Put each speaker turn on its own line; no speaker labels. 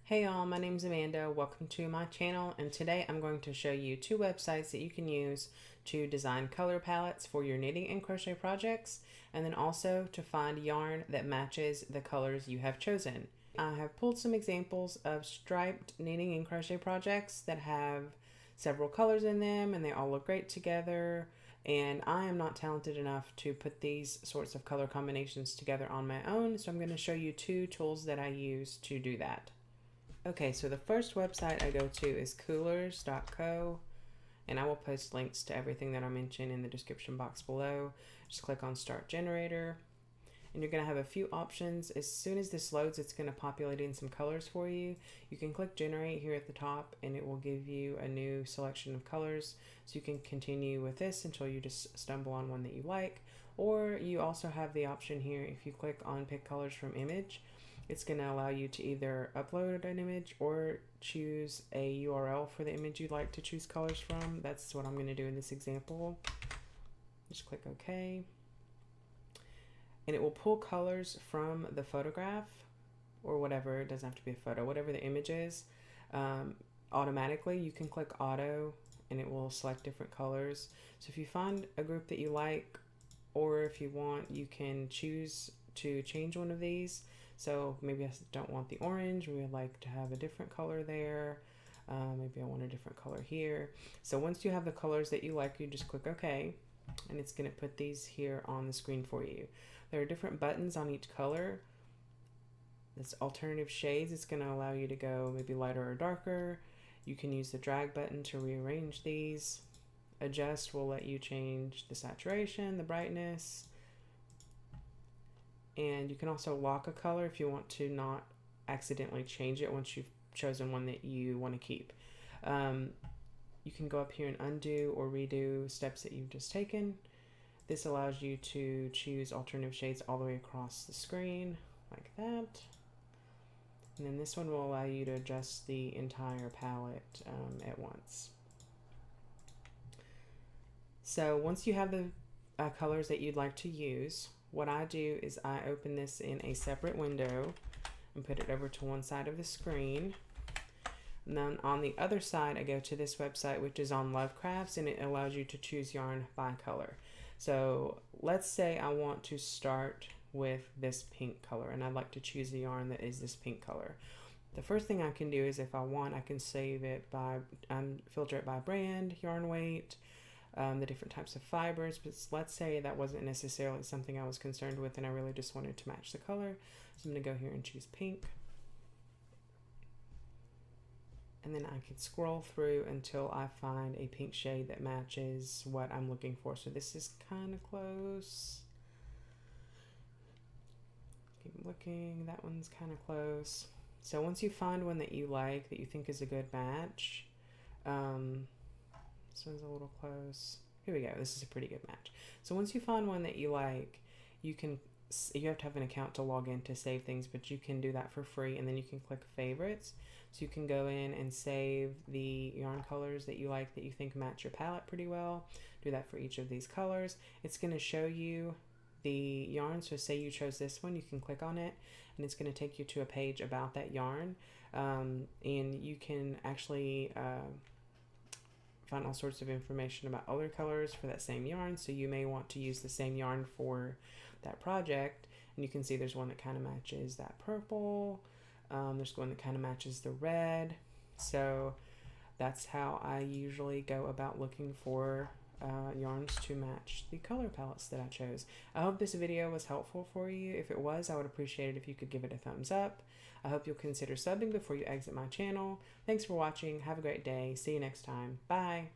Hey y'all, my name's Amanda. Welcome to my channel, and today I'm going to show you two websites that you can use to design color palettes for your knitting and crochet projects, and then also to find yarn that matches the colors you have chosen. I have pulled some examples of striped knitting and crochet projects that have several colors in them and they all look great together, and I am not talented enough to put these sorts of color combinations together on my own, so I'm going to show you two tools that I use to do that. Okay, so the first website I go to is coolers.co, and I will post links to everything that I mention in the description box below. Just click on Start Generator, and you're going to have a few options. As soon as this loads, it's going to populate in some colors for you. You can click Generate here at the top, and it will give you a new selection of colors. So you can continue with this until you just stumble on one that you like. Or you also have the option here, if you click on Pick Colors from Image, it's going to allow you to either upload an image or choose a URL for the image you'd like to choose colors from. That's what I'm going to do in this example. Just click OK. And it will pull colors from the photograph or whatever. It doesn't have to be a photo, whatever the image is. Automatically, you can click Auto and it will select different colors. So if you find a group that you like, or if you want, you can choose to change one of these. So maybe I don't want the orange, we would like to have a different color there. Maybe I want a different color here. So once you have the colors that you like, you just click OK, and it's going to put these here on the screen for you. There are different buttons on each color. This alternative shades, it's going to allow you to go maybe lighter or darker. You can use the drag button to rearrange these. Adjust will let you change the saturation, the brightness. And you can also lock a color if you want to not accidentally change it once you've chosen one that you want to keep. You can go up here and undo or redo steps that you've just taken. This allows you to choose alternative shades all the way across the screen like that. And then this one will allow you to adjust the entire palette at once. So once you have the colors that you'd like to use, what I do is I open this in a separate window and put it over to one side of the screen. And then on the other side, I go to this website, which is on Lovecrafts, and it allows you to choose yarn by color. So let's say I want to start with this pink color, and I'd like to choose a yarn that is this pink color. The first thing I can do is, if I want, I can save it by, filter it by brand, yarn weight, the different types of fibers, but let's say that wasn't necessarily something I was concerned with and I really just wanted to match the color. So I'm going to go here and choose pink. And then I can scroll through until I find a pink shade that matches what I'm looking for. So this is kind of close. Keep looking, that one's kind of close. So once you find one that you like, that you think is a good match, this one's a little close. Here we go. This is a pretty good match. So once you find one that you like, you have to have an account to log in to save things, but you can do that for free, and then you can click favorites. So you can go in and save the yarn colors that you like, that you think match your palette pretty well. Do that for each of these colors. It's going to show you the yarn. So say you chose this one, you can click on it and it's going to take you to a page about that yarn, and you can actually find all sorts of information about other colors for that same yarn. So you may want to use the same yarn for that project, and you can see there's one that kind of matches that purple. There's one that kind of matches the red. So that's how I usually go about looking for yarns to match the color palettes that I chose. I hope this video was helpful for you. If it was, I would appreciate it if you could give it a thumbs up. I hope you'll consider subbing before you exit my channel. Thanks for watching. Have a great day. See you next time. Bye.